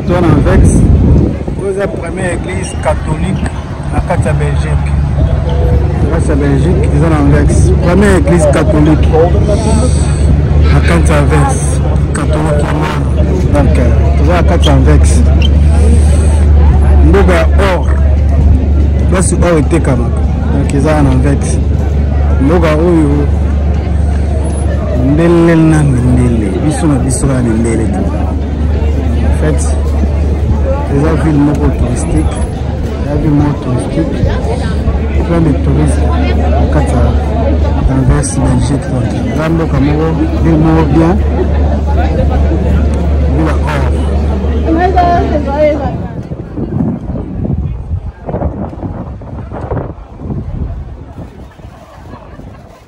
toi en Vex. Vous êtes la première église catholique à Katia Belgique. Katia Belgique, ils sont en Vex. Première église catholique à Katia Vex. Catholique. Donc, vous êtes à Katia Vex. Mboga or. Là, c'est or était comme. Donc, ils sont en Vex. Mboga oyo. Ndele na ndele. Bisou na ndele. En fait, les villes touristique, la ville touristique, plein de touristes dans l'Est Belgique. Donc, Rambo Camaro, ville bien, ville or.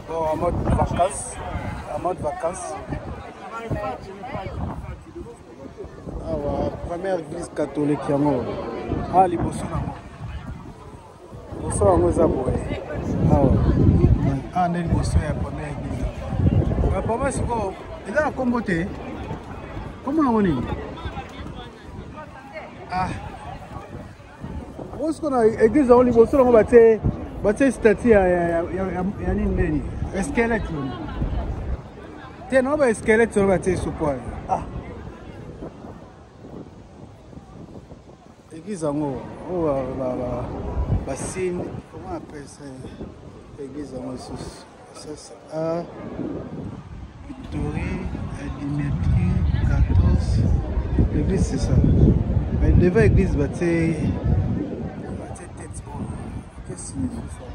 Bon, en mode vacances. Première église catholique yango liboso nango liboso yango eza boye nde liboso ya première église papa sikoyo eza na kombo te kombo nango nini osiko na église yango liboso nango batie statue ya nini ndeni esquelette te nango ba esquelette yango batie supoye Église en haut, bassine, comment on appelle ça? Église en haut, ça c'est A, Victorie, Dimitri, 14. L'église c'est ça. Mais devant l'église, c'est tête. Qu'est-ce que signifie ça?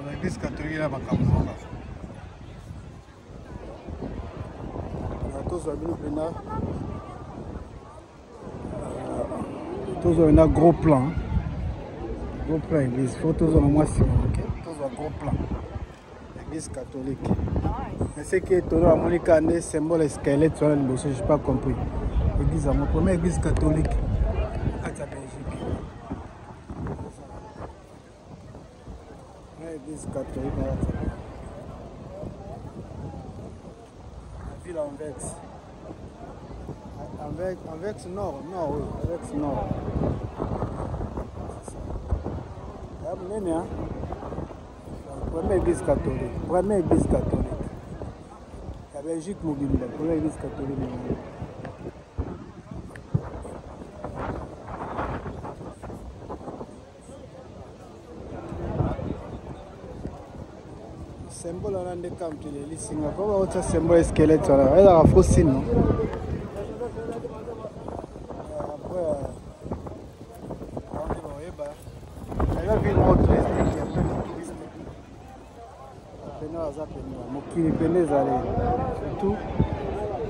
L'église catholique là, tous un gros plan église faut tous au moins si tous un gros plan église catholique mais c'est que tout le monde a un symbole squelette sur le dossier j'ai pas compris église à mon première église catholique à la Belgique église catholique la ville en Vex. Avec nord, oui, avec nord. C'est ça. Première église catholique. La Belgique mobile, la première église catholique. Symbole là de camp qui est ici. Comment autre symbole squelette là? Elle a faussé non? Surtout,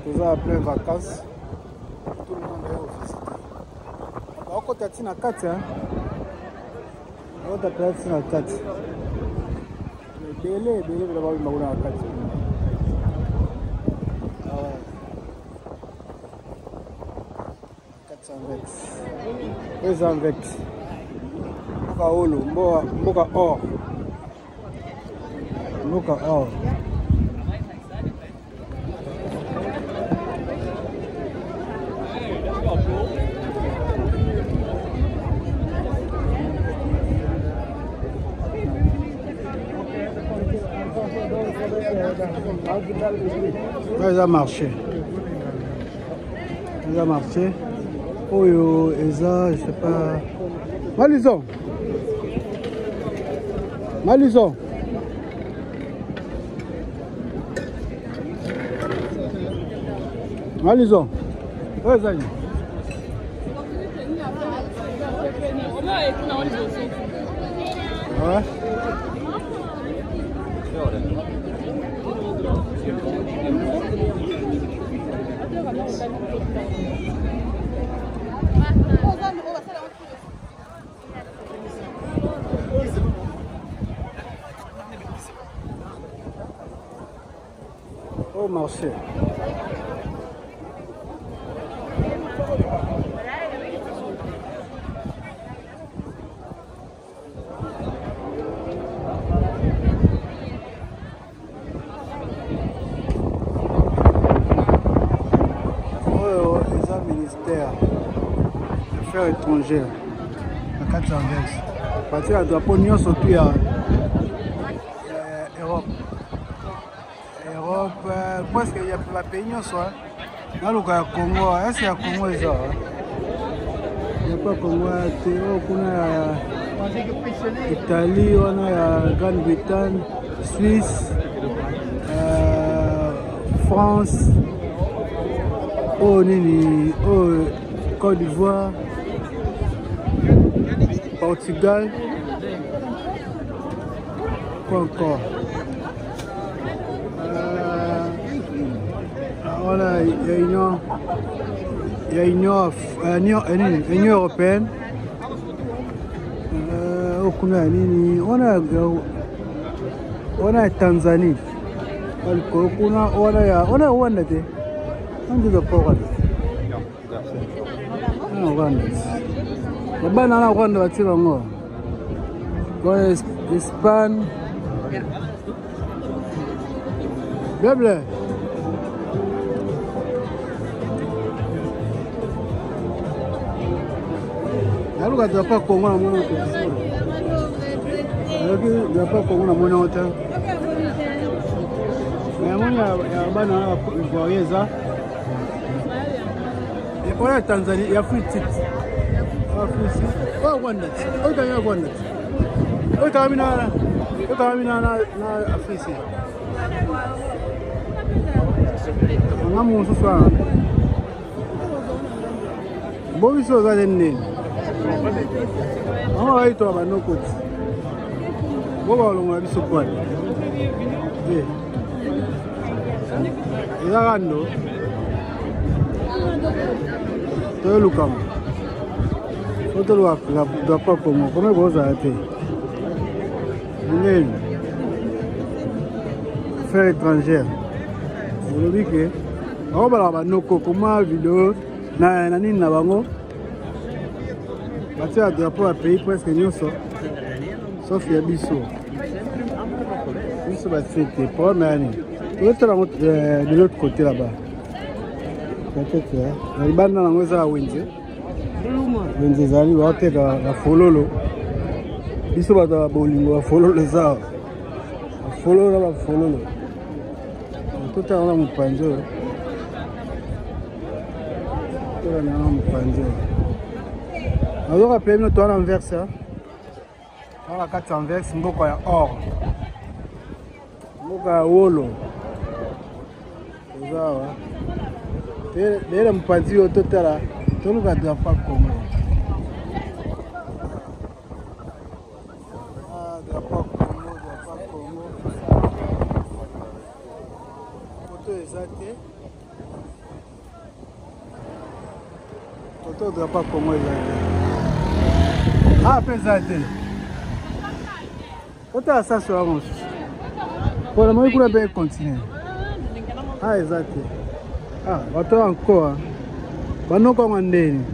nous avons plein de vacances. Tout le monde est au visiter. On va continuer à 4. On va continuer à 4. Belé, vous allez voir une maroune à 4. Ah ouais. 400 Vex. 200 Vex. Mboka Olo, Mboka Or. Mboka Or. Ça a marché. Oh yo, Eza, je sais pas. Malison. Où est-ce que ouais. Au marché. ministère affaires étrangères na kati ya Anvers parti ya drapeau nyonso tu ya Europe presque ya bapays nyonso naluka ya Congo ese ya Congo eza ya pa Congo te kuna ya Italie wana ya Grande-Bretagne Suisse France nini Côte d'Ivoire Portugal quoi encore voilà il y a Union européenne kuna nini ona Tanzanie kuna ona Rwanda te ndio kwa Rwanda bana na Rwanda batira ngo kwa Espagne Beble Aluka pas Congo na mwana ko ya pas Congo na mwana ota mais mwana ya bana na voyeza et pour la Tanzanie il y a plus de Rwanda na Afrique na musu sana bobi so za nene aito abanoko boba olonga biso kwa eza kando toyolukama otoluka drapeau Congo kome kozala te ndeni affaires étrangères olobi ke akobalaka banoko koma video na nini na bango batia drapeau ya pays presque nyonso sauf ya biso batie te problème yani tozotala yango de l'autre côté là-bas peut-être na libanda nango eza ya wenze ezali baoteka bafololo biso bato ya bolingo bafololo eza bafololo na bafololo totala na mopanzi oyo totala na mopanzi oyo nazoka bino towana Anvers wana kati ya Anvers mboka ya or mboka ya wolo eza awa lelo mopanzi oyo totala toluka drapeau Congo drapeau Congo foto eza te foto drapeau Congo eza te mpe eza te otala saso ya mosusu mpona moi kuna mpe continue eza te bato encore banoko yango ndeni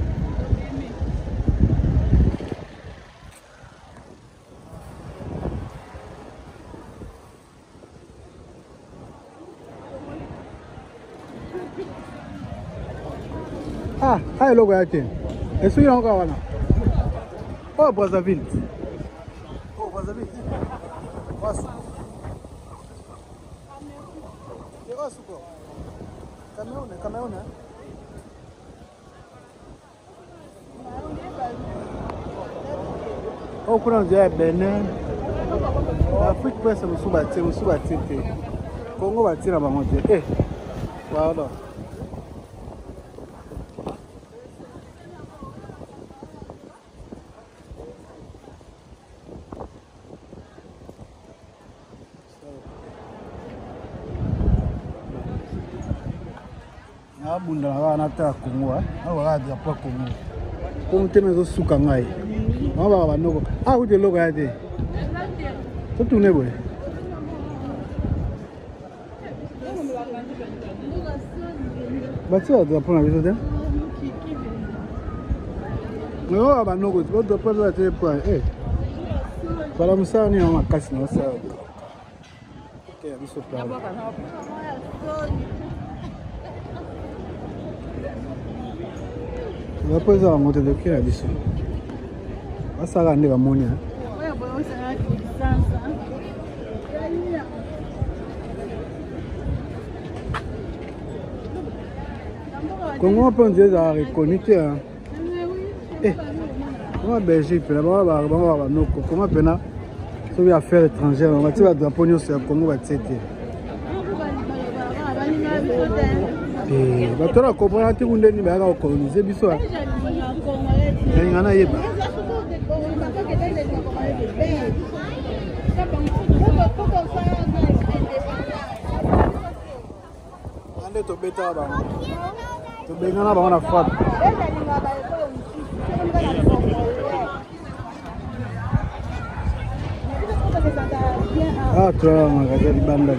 eloko ya te esoki yango kaka wana Brazzaville wasu wasuko Cameroun kuna nzela Benin Afrique presque mosusu batie te Congo batie na bango te pardon abunda na wana ta Congo awa drapeau Congo comme teme zo suka ngai mama banoko ude logo ya te totune boy batia drapeau na biso te no banoko to drapeau za te point bala musani na makasi na sa ke biso pa va pas ça monter de qui la biso. Va ça rendre la monnaie. Comment on dit ça reconnu hein? Eh, comment Belgique là-bas comment pena sur les affaires étrangères on va tirer la drapeau sur le Congo va tête. Eh, bah toi la comprendre que vous n'êtes pas coloniser biso. Ngana yeba. Ande to beta ba. To bengana ba na fat. Ah, toi, magasin di banda.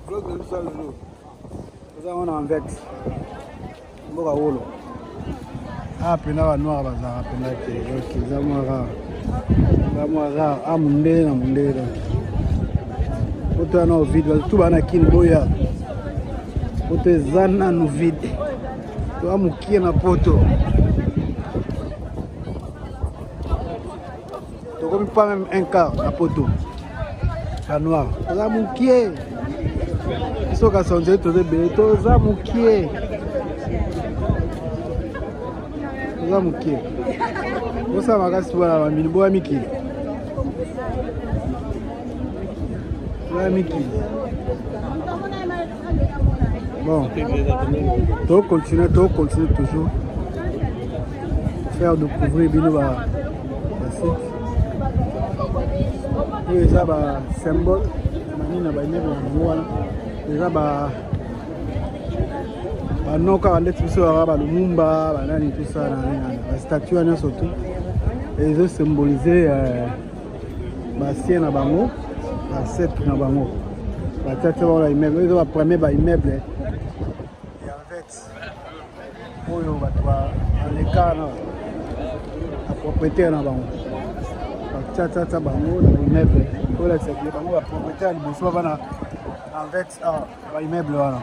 Vlog de l'histoire de l'eau. Nous avons en vex. Mboka wolo. Ah, pena wa noir bazara pena ke. Ok, zamara. Zamara amunde na munde. Oto na vide, tout bana kin boya. Oto zana no vide. To amukie na poto. To comme pas même un quart na poto. À noir. Oza mukie. Iso ka sonje to de be to oza mukie. Oza mukie. Osa makasi bana mini boya miki. Boya miki. Bon. To continue toujours. Faire découvrir binoba. Oui, ça va symbole. Manina ba immeuble wana. Déjà ba noka bande tout ça ba Lumumba, ba nani tout ça la statue wana surtout. Et ils ont symbolisé ba sien na bango, ba set na bango. Ba tata ba immeuble, ils ont premier ba immeuble. Et en fait, oyo ba toi en l'écart la propriété na bango. Tata bango na immeuble pour la sécurité bango la propriétaire liboso bana en fait ba immeuble wana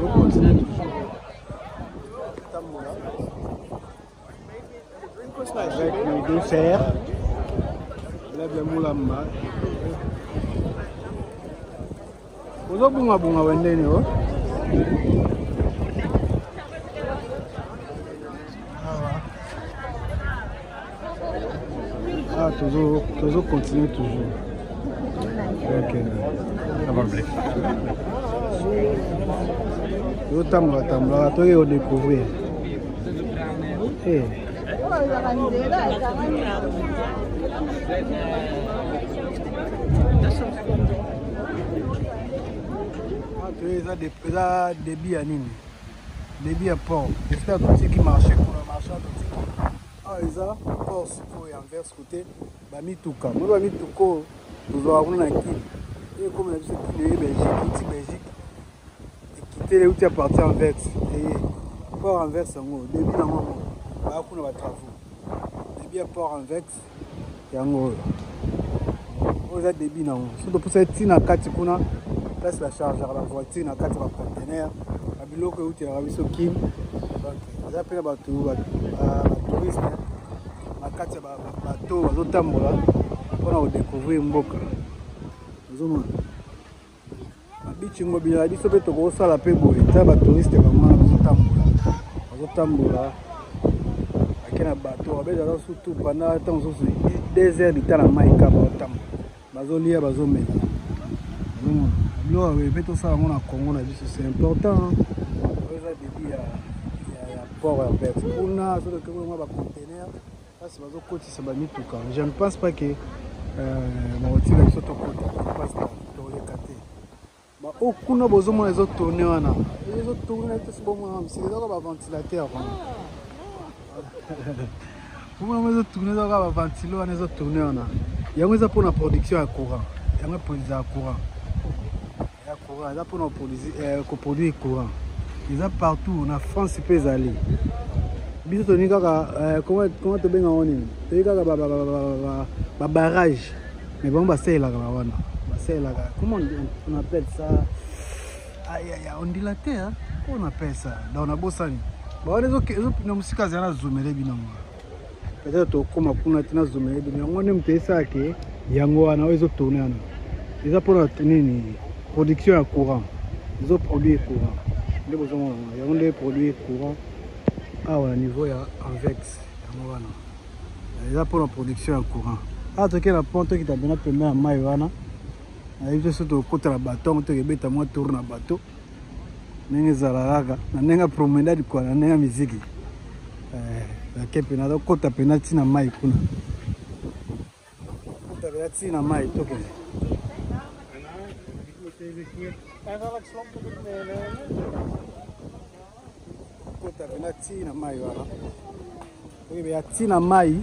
on continue avec le dessert lève moulamba ozo bunga wendeni oh. Ah, toujours continuer toujours. Ok. Ça va plaire. Toujours tamba, toi il découvrir. Eh. Ah, tu débit à Nîmes. Débit à port. J'espère que c'est qui marchait pour le marchand. Ah, ils ont port et envers côté. Bami Touka. Moi, Bami Touko, nous avons un qui. Et comme on a dit, c'est qui Belgique, Belgique. Et quitter les outils à partir en vert. Et port en vert, c'est un mot. Débit dans mon mot. Bah, on va travaux. Débit à port en vert. Et en gros. Vous avez débit dans mon. Surtout pour cette tine à 4 kuna. Là, c'est la charge à la voiture, à 4 conteneurs. À Bilo, que vous avez mis au Kim. Vous avez pris un tourisme. Makati ya bato bazotambola mpona découvrir mboka ozomona babichi ngobila biso pe tokosala pe boye ta batouriste bamona bazotambola akena bato babezala surtout pendant ntango mosusu 2 heures lita na mai kaka bazotambola bazolia bazomela ozomona biloko pe tosala yango na Congo na biso c'est important oza debi ya port ya vert kuna sotokekoa bacontener. Je ne pense pas que les autres aucun besoin les autres tourner les autres tourner c'est les autres ventilateurs les autres tourner les autres tourner il y a pour la production à courant yango produire courant. Ya courant, eza pour produire courant. Eza partout na France peut aller. Biso toni kaka comment to benga oni. Toni kaka ba barrage. Mais bon ba c'est là wana. Ba c'est là. Comment on appelle ça? On dilaté hein. Comment on appelle ça? Dans na bosani. Ba on na musika zana zoomele binango. Peut-être comme kuna tina zoomele binango ne mtesa ke yango wana ezo tourner ana. Eza pour nini production à courant. Ils ont produit courant. Ils ont produit courant à niveau en vex. Ils ont pour la production à courant. Ah, tu as la ponte qui t'a bien permis à Maïwana. Il y a surtout côté la bâton, tu as bête à moi tourner un bateau. Nenga zalaraga, nenga promenade quoi, nenga musique. La kepena do côté penalty na mai kuna. Côté penalty na mai toke. Kota benati na mai wala. Oye be atina mai.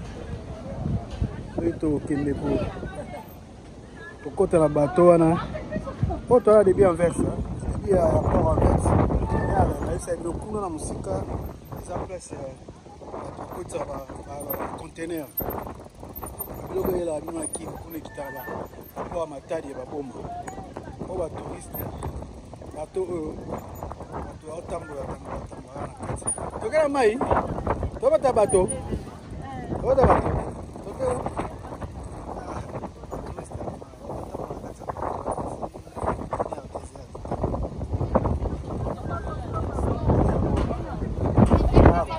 Oye to kende pour kota la bateau wana. Kota la début en verse. Début à rapport en verse. Là c'est le kuna na musika. Ça place kota ba container. Biloko yela bima ki kuna kitaba. Kwa matadi ba bomba. Oba touriste. Bateau tambola tambola. Tokela mai. Tobata bateau. Tobata bateau. Tokela.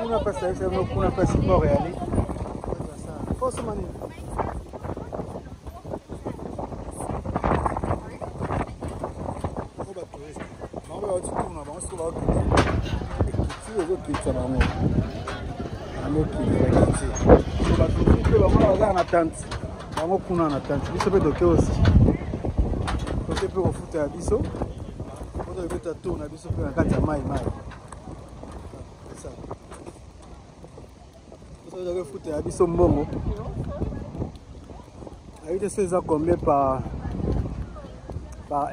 Kuna pesa ese no kuna pesa mort ali. Posso mani. Bango kuna na tante biso pe doke aussi côté pe au foot ya biso côté pe ta tourna biso pe na kati ya mai ça côté doke foot ya biso mbongo ayite ça combien par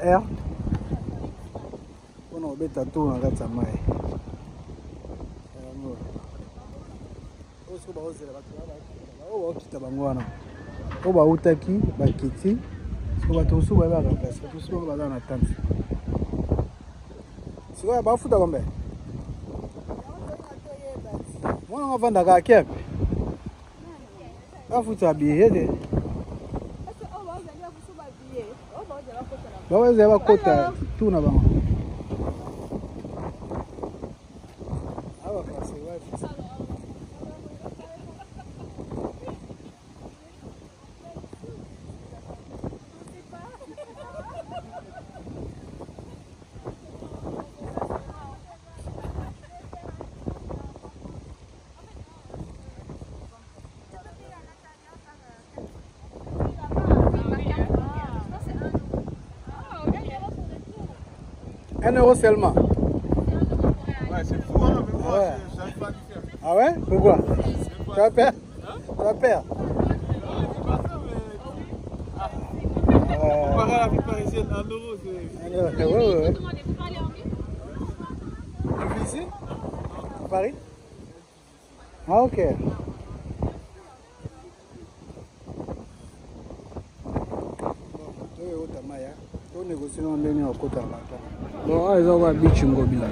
heure on obeta tourna na kati ya mai oso ba ozela ba kita bango wana ko ba utaki bakiti so ba tosu ba ba remplacer tosu ba na tante siko ba futa kombe mwana ngavanda ka kepe ba futa biye ba weze ba kota tuna bango aba kasi wa €1 seulement. Ouais, c'est fou, hein, mais moi, Ouais. j'arrive pas à lui faire. Ah ouais? Pourquoi? Tu vas perdre? Tu vas perdre? Comparé à la vie parisienne, €1, c'est... Ouais. Tu vis ici? À Paris? Ah ok. Bon, ils ont un beach en Gobila.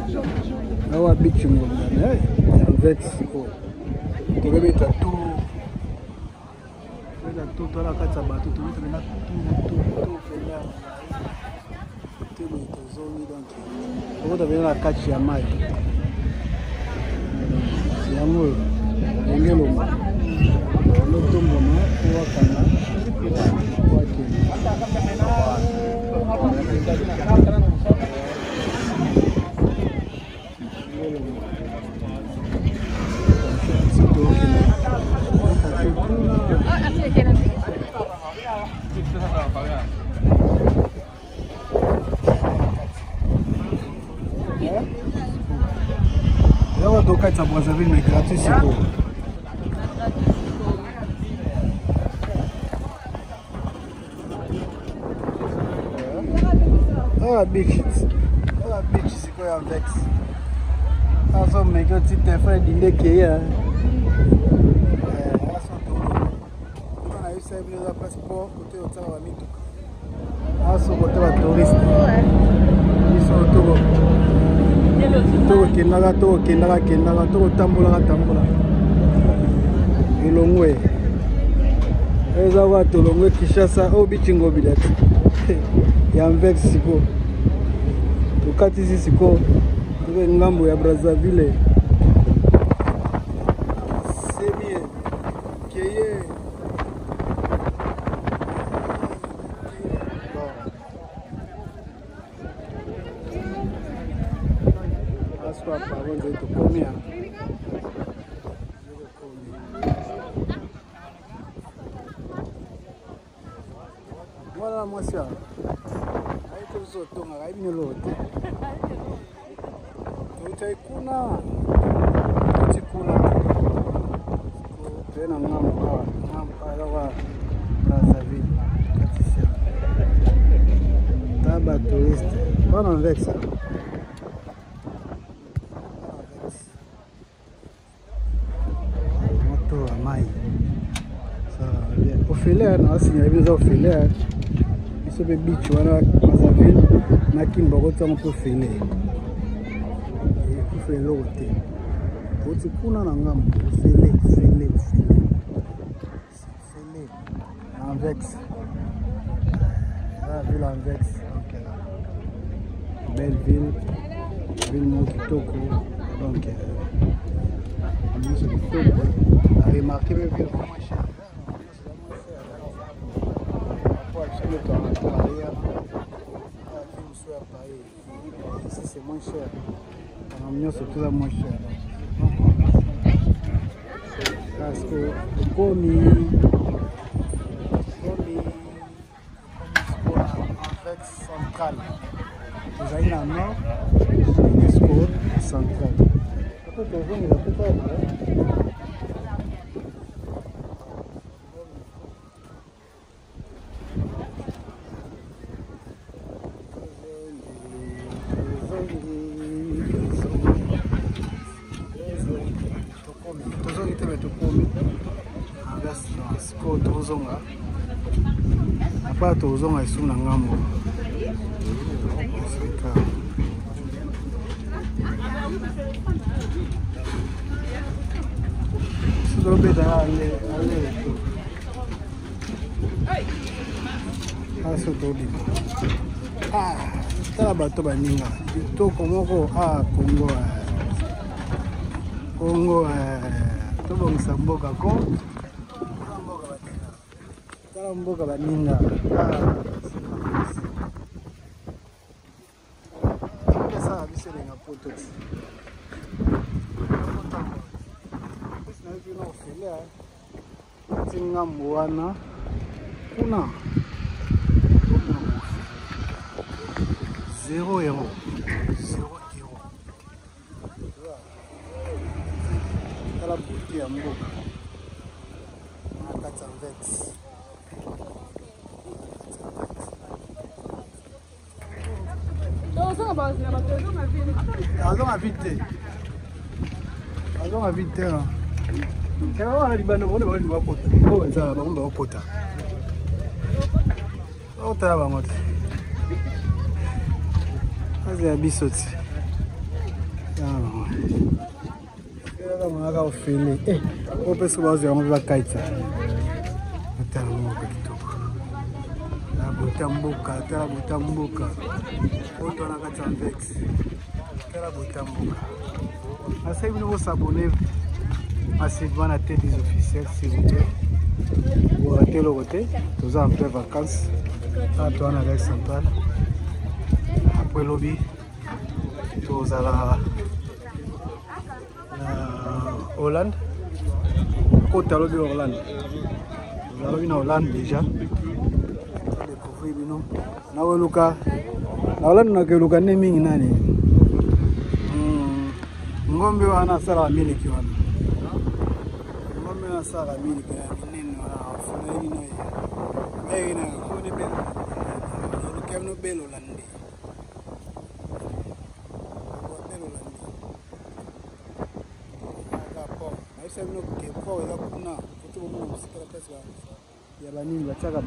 Ils ont un beach en Gobila. En fait, tu peux mettre tout. Tout la carte à bateau, tu peux mettre tout. Tu peux la carte à maille. C'est amour. Là, on a Brazzaville, mais gratuit, c'est beau. la beach. La beach, c'est quoi avec? Ça, ça, mais quand tu t'es fait dîner qui est. On a eu ça, il y a un passeport, côté au Tarawami. Ah, sur le côté de touriste. Ils sont autour. Toko Kendaga, Toko Tambola. Ilongwe. Eza watu Longwe Kishasa au Bichingo Bidati. Yamvex siko. Tukati siko. Tuwe ngambo ya Brazzaville. Semie. Keye. Aswa pamoja tukomia. Voilà moi ça. Aí tu só tonga, aí me lote. Tu tem kuna. Tu kuna. Tu na ngamba lá Brazzaville. Taba touriste. Bana avec ça. Moto a mai. Ça bien. Au filet, non, si il y a au filet. Sur le beach, voilà, Brazzaville, Nakim Bogota, on peut filer. Et on fait l'autre. Pour tu couler dans l'âme, filer. Anvex. La ville Anvex. Belle ville Mokitoko. Donc, on a remarqué mes villes moins chères. Ici c'est moins cher. En Amiens c'est tout moins cher. Parce que comme avec central, vous avez un nord, une centrale. Apa tozonga isu na ngambo. Sudobe da ale. Aso tobi. Tala bato baninga. To komoko Congo to bongisa mboka ko. Mboka baninga esa biselenga poto na ofele tinga mwana kuna 0 euro la beauté ya mboka na kati ya vex. Azonga vite là. Quand on a dit bano on va porter. Oh ça on va porter. On t'a va monter. Azia bisoti. Ah. On va filmer. On peut se baser on va kaita. Tellement kitoko. La botamboka. Auto na kati Anvex. Tala botamboka. Assez vous vous abonnez massivement à la tête des officiels s'il vous plaît. Vous ratez le côté, nous avons fait vacances. Antoine avec Central. Après lobby, nous allons Hollande. Côte à lobby Hollande. Nous allons en Hollande déjà. Découvrir nous. Nous Luka. Hollande na ke Luka naming nani. Ngombe wana sala miliki wana. Ngombe wana sala miliki nini wana funa ino ya. Ina kuni belo. Lukemno belo landi. ça nous que quoi là kuna tout le monde c'est la place ya banini bataka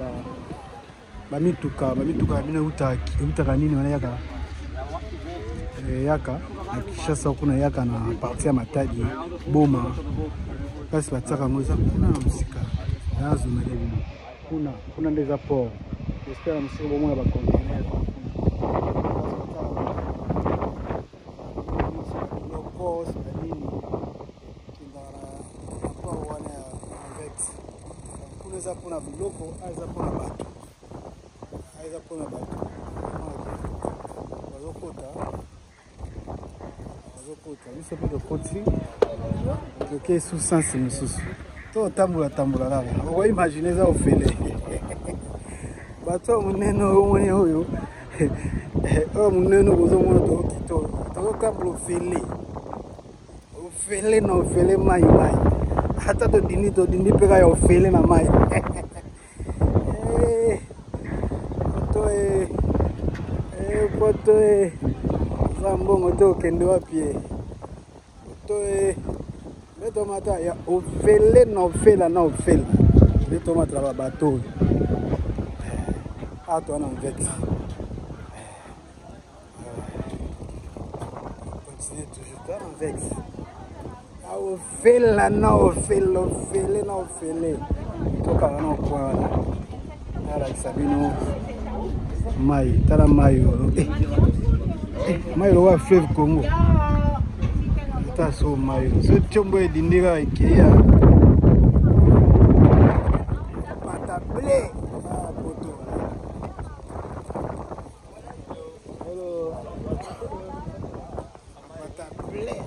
ba mituka bina utaka nini wana yaka na Kishasa kuna yaka na partie ya Matadi Boma basi bataka ngoza kuna na musika nazo na kuna ndeza port j'espère musika bomona ba conteneur za pona biloko aiza pona bato bazokota biso pe tokoti toke sous sens mosusu to tambola lala okoki imagine eza ofele bato monene omoni oyo oyo monene kozomona tokito tokotambola ofele na ofele mai hata todindi mpe kaya ofele na mai poto za mbongo te okende wapi poto betomata ya ofele na ofela betomata la bato ato wana mvete continue toujours toi en vex ofela na ofele toka wana kwa ala sabino mai tala mai mai wa fleuve Congo ta so mai so chombo edindira ikia patable poto hello patable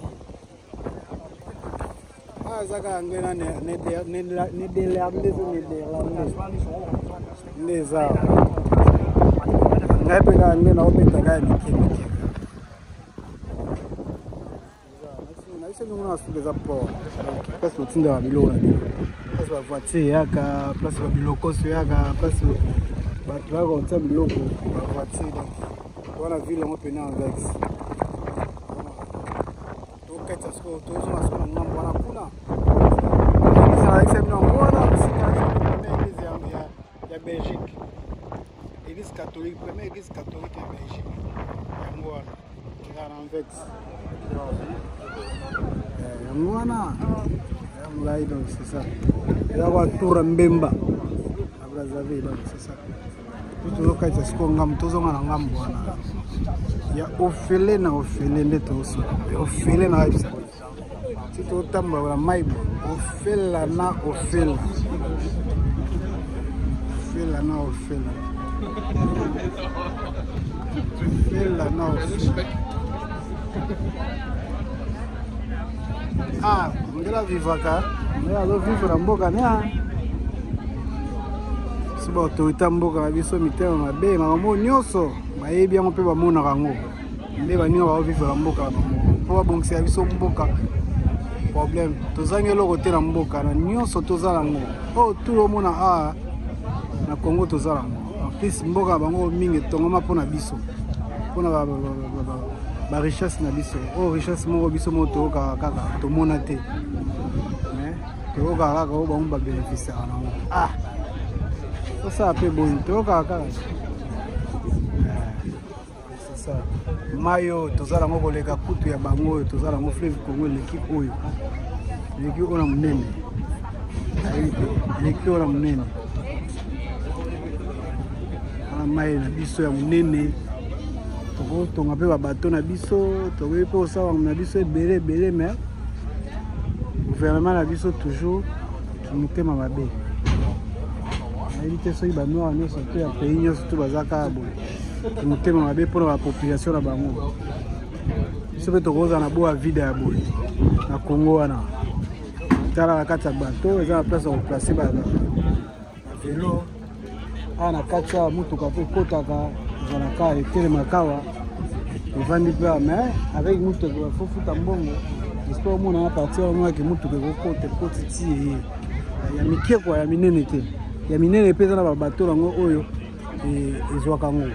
zaka ngena neza ngapeka ngena opeta gani naise ngona sudeza port place otinda wa biloko place ba voiture yaka place ba biloko so yaka place ba ko nta biloko ba voiture wana ville mo pena avec to kata sko to zo masko na ngambo wana kuna ça examine ngona ya Belgique église catholique première église catholique ya Belgique ngona ngana avec ngona mulai donc c'est ça la voiture mbemba à Brazzaville donc c'est ça tout kata sko ngam to zo ngana ngambo wana ya ofele na ofele ndeto so ofele na haipsa tito tamba wala maibo ofela na ofela ofela na ofela ofela na ofela ah ngela vivaka ngela lo vivre na mboka na siba autorité mboka biso mitema mabe makambo nyonso bayebi yango mpe bamonaka yango nde baninga baovivre na mboka mpo babongisa biso mboka problème tozangi eloko te na mboka na nyonso toza nango oyo tout omona a na Congo toza nango en plus mboka na bango mingi etongama mpona biso mpona barichesse na biso oyo richesse moko biso moko toyokaka kaka tomona te toyokaka kaka oyo bango babénéficiaka nango ah tosala mpe boyi toyokaka kaka c'est ça mai oyo toza nango koleka kutu ya bango oyo toza nango fleuve Congo eleki oyo na monene eleki oyo na monene ana mai na biso ya monene tokotonga mpe babato na biso tokoki mpe kosala na biso ebele mais gouvernement na biso toujours kimotema mabe nayebi te soki banoir nyonso to ya pays nyonso to baza kaka boye kimotema mabe mpona bapopulation na bango biso mpe tokozala na boa vide ya boye na Congo wana tala na kati ya bato eza na place ya koplace bavelo awa na kati ya motuka mpe ekotaka ezalaka etelemaka awa evandi mpe awa mais avec motuka bafofuta mbongo espo omona na parti omonaki motuka ekokota ekotiti eye ya mike kwa ya minene te ya minene mpe eza na babato nango oyo ezwaka yango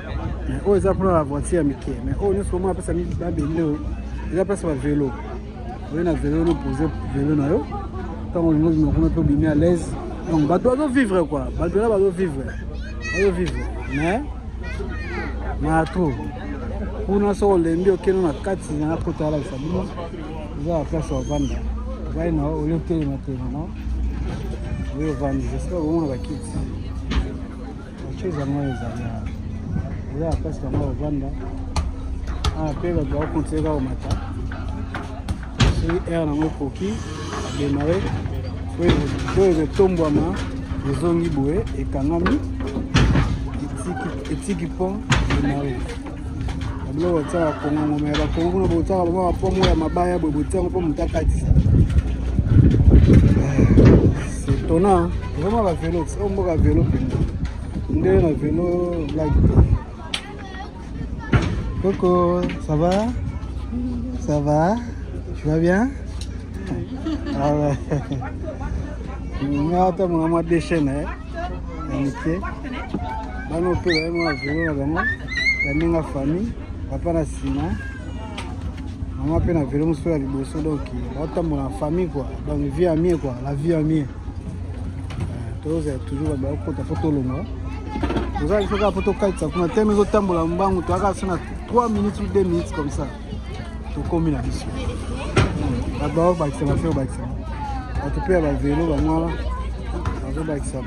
mais oyo eza mpona bavoiture ya mike mais oyo nyonso omona apesa babende oyo eza place bavelo oyo na velo no pose velo na yo Tant on a peut bien à l'aise. Donc, bateau doit vivre quoi. Bateau là, doit vivre. Mais, trop. Pour nous, on a dit que nous avons 4 ans pour faire la famille. Nous avons fait ça au Vanda. Nous avons eu le thé maintenant. Nous avons vendu. J'espère que vous avez quitté. Les choses à moi, nous avons fait ça au Vanda. Après, nous avons continué au matin. Si air nango koki démarrer faut tomber ma zongi boé et kanami etiki pont démarrer ablo tsa kongo me ba kongo no tsa ba pomo ya mabaya bobo tsa ko mutakati c'est étonnant vraiment la vélo c'est un beau vélo ndé na vélo like Coco ça va tu vas bien? Ah ouais. Ngata mama déchaîné. Amitié. Bano pe ba mo vélo na bango. Baninga famille, papa na sima. Maman pe na vélo muso ya liboso donc bata mo na famille quoi. Donc vie amie quoi, la vie amie. Tous toujours ba ko ta photo longa. Vous avez fait la photo kaitsa kuna teme zo tambola mbangu to aka sona 3 minutes ou 2 minutes comme ça. To combine la mission. D'abord, ça m'a fait au bac. On te peut avoir vélo, moi, on va ça.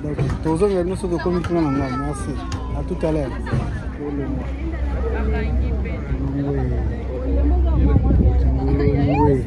Donc, tous les gens sont de communiquer dans la merci. À tout à l'heure. Oui.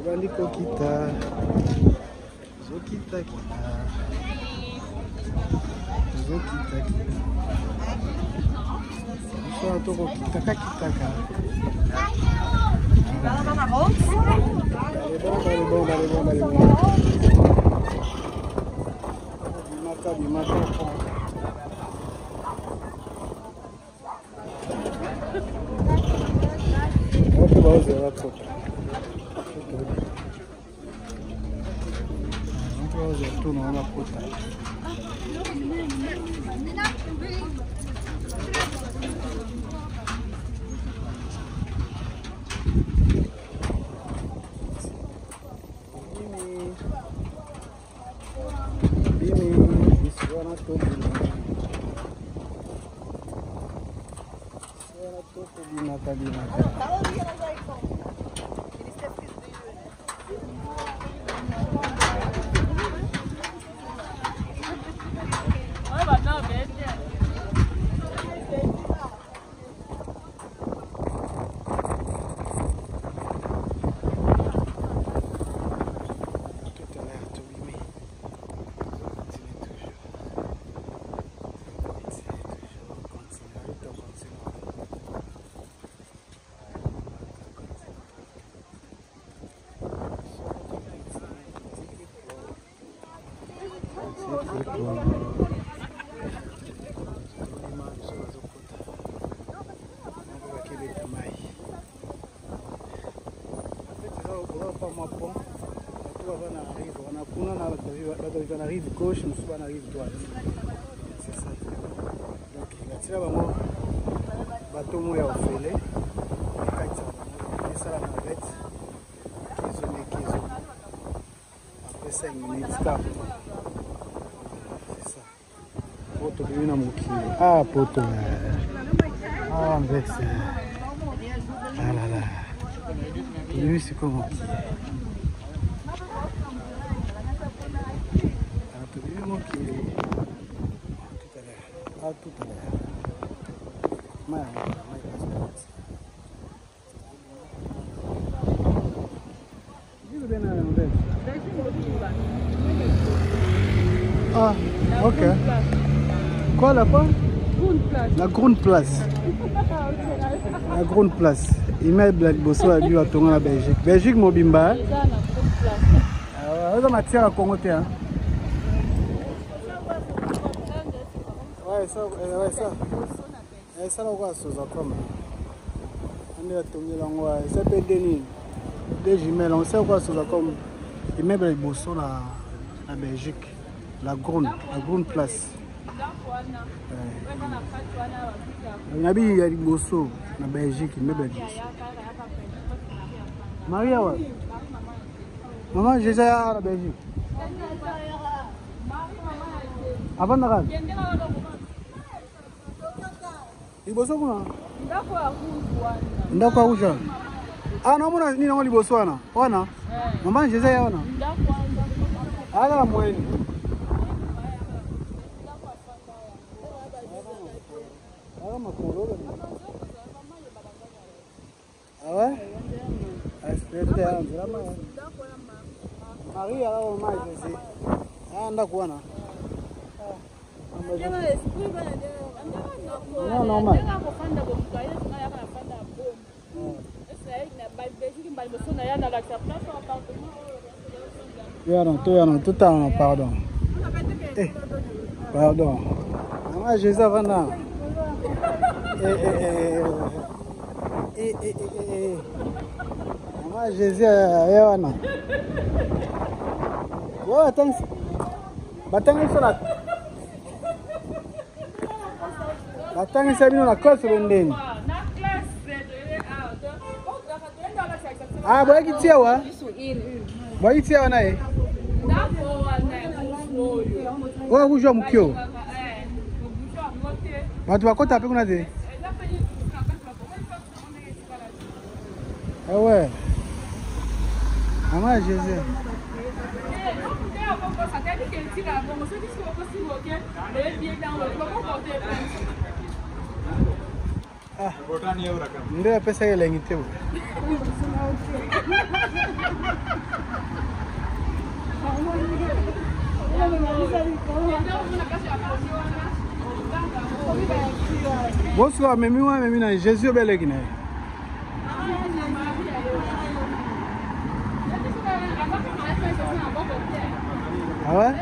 Bandiko kita. Zo kita. Só toko kita ka. Dale bom. Mata. Vamos ver a foto. Vamos ver tu não na foto. On arrive gauche, on arrive droite. C'est ça. Donc, il y a un bateau mouillé au filet. Et ça, la navette. Après 5 minutes, stop. C'est ça. Poto, il y a un mouki. Ah, poto. Ah, avec ça. Ah là là. Lui, c'est comment? Tout à l'heure. Ah, ok. Quoi là-bas? La grande place. La grande place. Immeuble à Bosso à lui à tourner la Belgique. Belgique, Mobimba. On a matière à Congo. Ça là quoi ça comme on est tombé là on ça peut donner des jumelles on sait quoi ça comme immeuble de Bosso la Belgique la grande place on a bien il Bosso la Belgique immeuble Maria ouais maman j'ai déjà la Belgique avant de liboso kuna ndako ya rouge ah non mona ni ngo liboso wana wana mama jeza ya wana ala mweni ala makolo ah ouais espérate ya nzama Maria la mama jezi ah ndako wana non normal tout en pardon pardon maman Jésus avant maman Jésus ayana ouais attends batanga ça Batanga sabino na classe bendeni. Ah, boy kitia wa? Boy kitia wa nae? Wa kujua mkio. Watu wakota pe kuna de. Ah ouais. Maman Jésus. Ah, ndio pesa ile ngite. Bonsoir, memi na Jésus belegine. Ah ouais?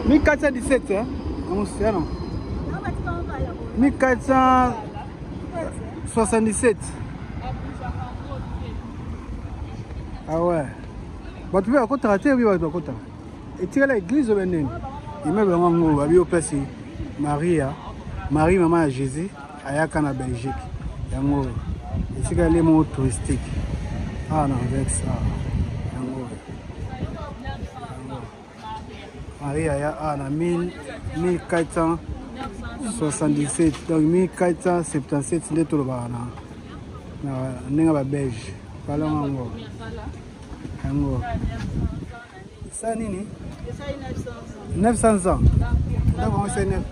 1417 hein? Non. 1477. Ah ouais. Bah tu veux encore traiter oui tu encore. Et tu as l'église au Bénin. Il m'a vraiment ngou abi opesi Maria, Marie maman à Jésus ayaka na Belgique. Yango. Et c'est les mots touristiques. Ah non avec ça. Marie a 1477. Donc 1477 nde toloba na ndenge ba belge. Pala ngo. Yango. Ça nini? 900 ans. D'accord, c'est 9.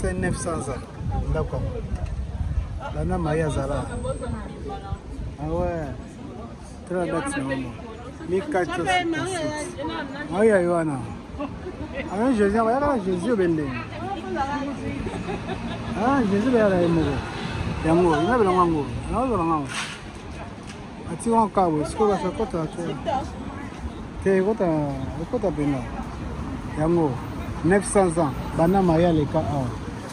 C'est 900 ans. D'accord. La na Maria Zala. Ah ouais. Très date non. 1477. Maria Yohana. Ah Jésus, voilà Jésus bende. Ah Jésus bela yemo. Yango, ina bela ngango. Na bela ngango. Ati wan kawo, siko ba sokota tu. Te kota bena. Yango 900 ans. Bana Maria leka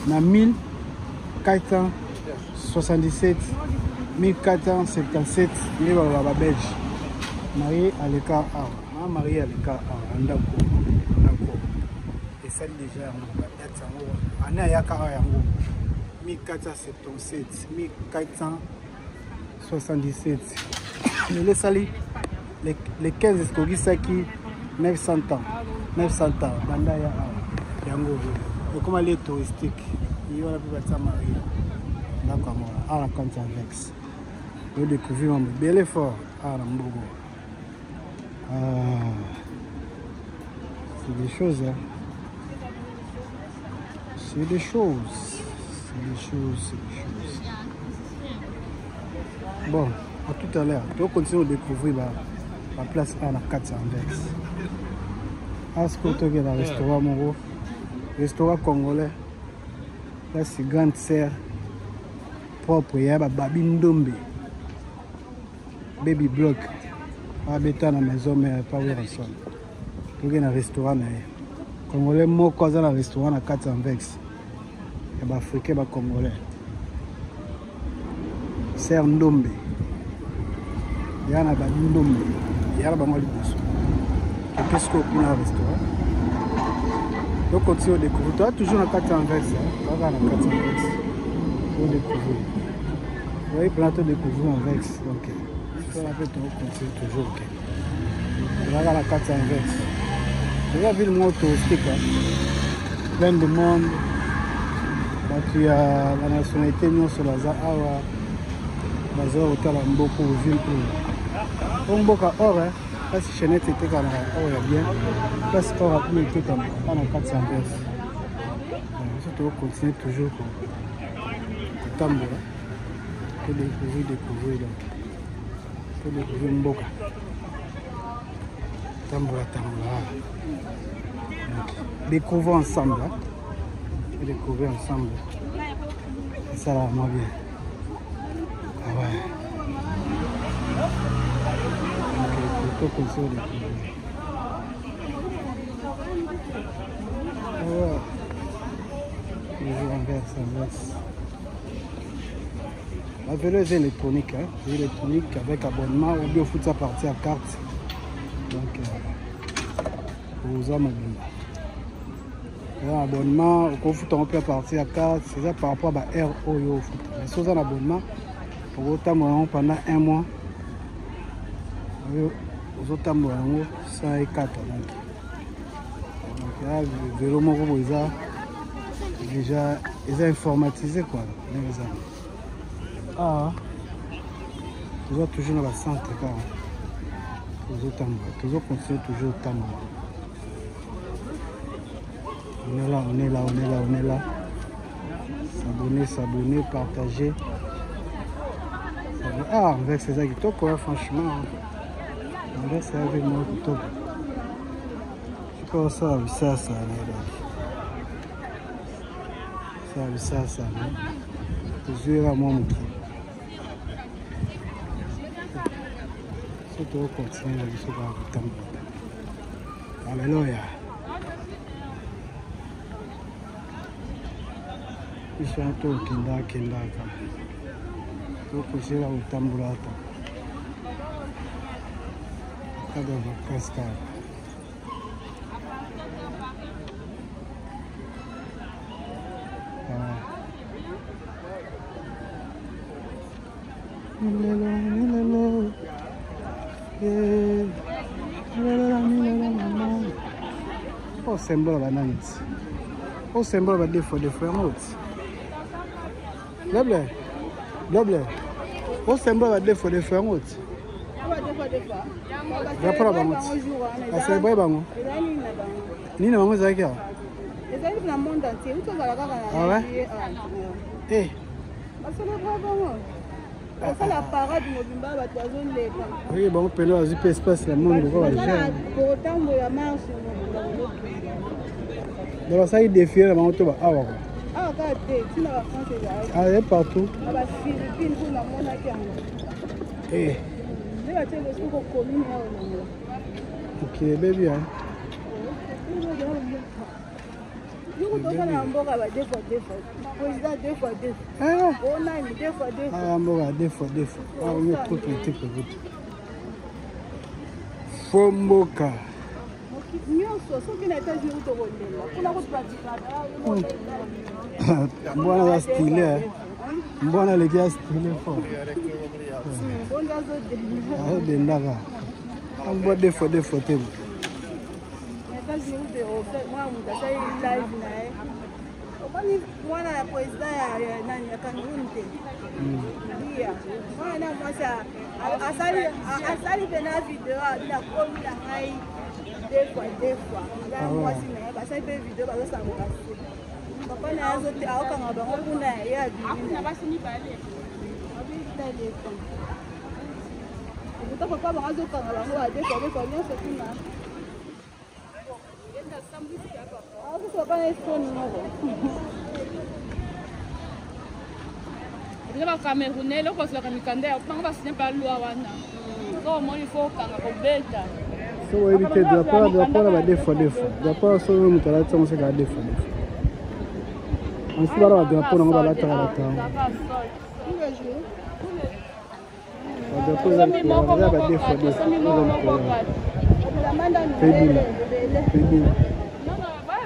na 1477 1477 ni ba belge. Marie aleka Marie aleka ndako. Et ça déjà la date année ayaka yango 1477 1477. Mais les sali les 15 escogisaki 900 ans. 900 ans banda ya yango. Et comme elle est touristique, il y a la plupart de Marie. D'accord, à la Cantanvex. Je découvrir mon bel effort à Rambogo. C'est des choses, hein. C'est des choses. Bon, à tout à l'heure, on continue de découvrir la place à la Cantanvex. Est-ce que tu as un restaurant, mon restaurant congolais? Là, c'est grande serre propre. Il y a Babi Ndombe, Baby Block. Habiter dans la maison, mais pas ouvrir ensemble. Il y a un restaurant. Congolais, moi, quand un restaurant à Cantanvex. Il y a des Africains, des Congolais. Serre Ndombe. Il y a un Babi Ndombe. Il y a un Babi Ndombe. Qu'est-ce qu'on a au restaurant? Donc, continue de découvrir. Toi, toujours dans Cantanvex. On va dans Cantanvex. Pour découvrir. Vous voyez, plein de découvrir en Vex. Donc, il faut la faire continuer toujours. On va dans la Cantanvex. C'est la ville moins touristique. Plein de monde. Il y a la nationalité sur la Zahawa. La Zahawa est beaucoup de villes. On beaucoup or, parce que Chenette était quand même bien. Parce qu'on a pu être dans la Cantanvex. Surtout, on continue toujours pour Tambora. Pour découvrir donc. Pour découvrir Mboka. Tambora. Donc, découvrir ensemble. Découvrir ensemble. Et ça va vraiment bien. Ah ouais. Donc, il faut continuer de découvrir. Ah ouais. Toujours envers ça. La vélo est électronique, hein? Électronique avec abonnement ou bien foot ça partie à carte. Donc, vous en avez un abonnement, au foot on peut partir à carte, c'est ça par rapport à RO au foot. Mais si vous avez un abonnement, pour autant pendant un mois, vous avez 104. Donc là, le vélo, déjà, ils ont informatisé quoi. Ah, toujours dans le centre, toujours continuer toujours au temps. On est là. S'abonner, partager. Ah, avec ces agriculteurs, quoi, franchement. Avec ces agriculteurs, je pense ça. Ça. Toujours à mon qui. Surtout continuer à se voir au temps. Alléluia. Je suis un peu Kenda. Je suis là au Tambulata. Cada cascada. Milelo. symbole banani. Au symbole va défaut yango. Double. Au symbole va défaut yango. Rapport à bango. Ah c'est vrai bango. Nina bango zaki. Ezali na monde entier. Uto za la kaka na. Ah ouais? Eh. Basala bango. Ça la parade mobimba ba toison lepa. Oui, bon pelo azu pe espace la monde ko ba jeune. Pour tambo ya marche mobimba. Donc ça il défie la moto ba awa. Ah ka te, tina ba France ya. Ah, est partout. Ba Philippines pour la mona ki anga. Eh. Ne ba telo ko commune ya ona. OK, baby hein. Nous devons aller en Mboka 2 fois 2 fois. Président 2 fois 2. Ah. On a 2 fois 2. Ah, Mboka 2 fois 2 fois. Ah, on est trop critique pour vous. Fomboka. Nyonso soki na États-Unis to kondela. Kuna ko pratique. Mbona la style. Mbona le gars style fort. Bonda zo de. Ah, bendaka. On boit 2 fois 2 fois table. États-Unis de moi muta sai live na eh. Okani mwana ya president ya nani ya Cameroon te. Ndia. Mwana mwasa asali tena video ya komi la ngai 2 fois 2 fois. Ya mwasi na ba sai pe video ba sa mo kasi. Papa na yazo te akanga bango kuna ya bibi. Na basi ni bale. Abi tele ko. Ukutaka kwa bango kanga bango ba 2 fois 2 fois nyonso kuna. Ba Camerounais loko sala kamikanda ya panga ba signer par loi wana. So mo il faut kanga ko beta. So éviter de pas ba 2 fois 2 fois. De pas so mutala tsa mo se ka 2 fois 2 fois. On se bara de pas ngo ba la tara ta. De pas ba 2 fois 2 fois. Baby.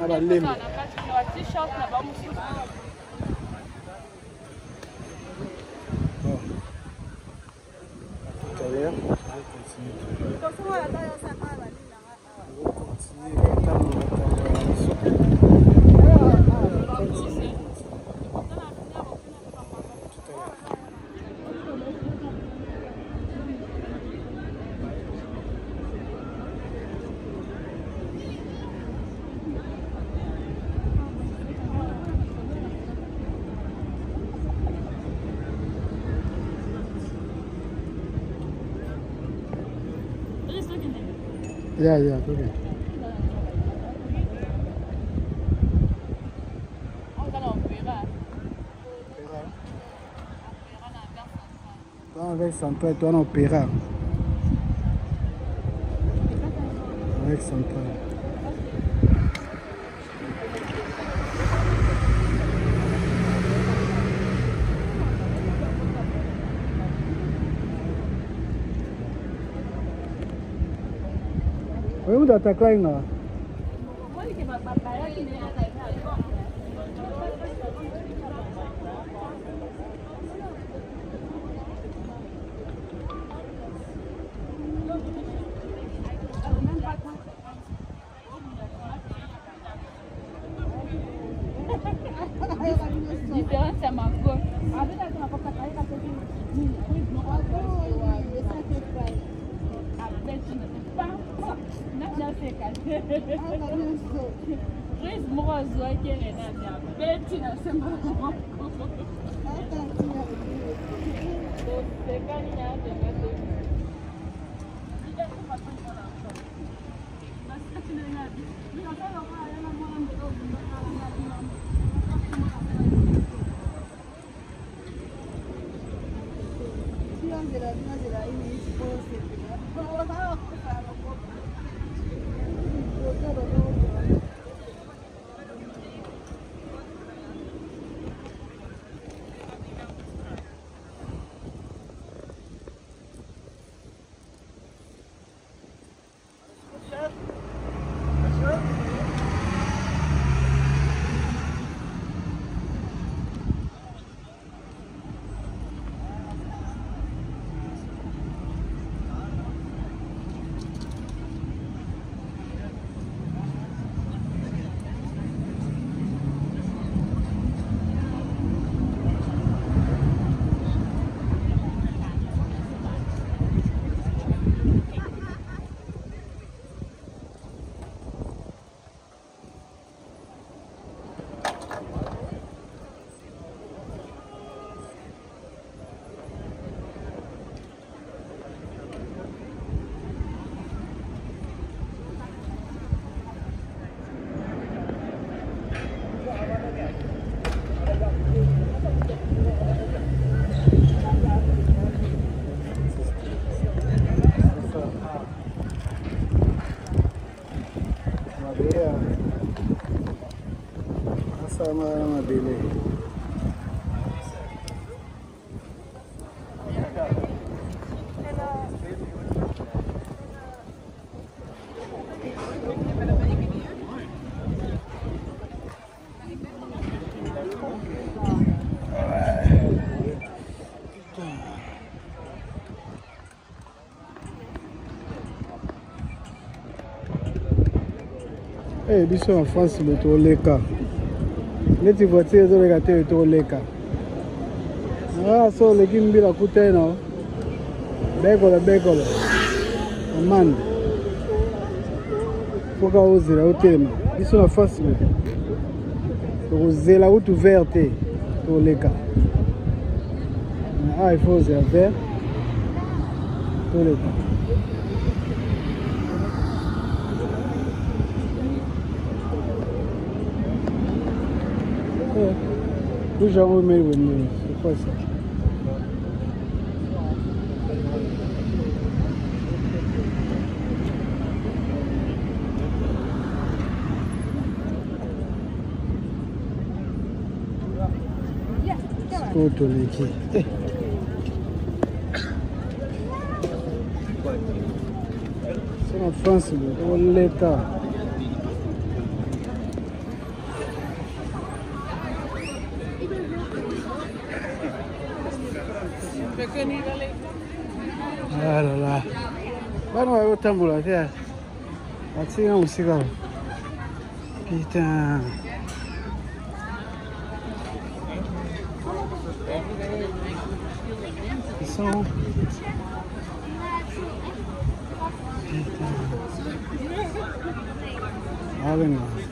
Aba lemi. T-shirt na ba musu. Yeah, okay. Avec Central, toi on opéra. Avec Central. Oui, vous attaquez là. Différence à ma gauche. Chris Morozo akere na ya beti na sema mama. Sekani ya tena. Ça m'a belle. Eh, biso en France, le tour les cas. Les voitures, les gâteaux, le tour les cas. Ah, so les gimbi la coûte non. Bécole. Amande. Faut qu'on ose la hauteur. Biso en France, oser la route ouverte pour les cas. Ah, il faut oser vert pour les cas. D'où j'ai remis le nez, c'est quoi ça? C'est pour tout l'équipe. C'est en France, pour l'État. Ah là là. Bah non, autant vous la faire. C'est un cigare. Putain. Ils sont où? Putain. Ah ben non.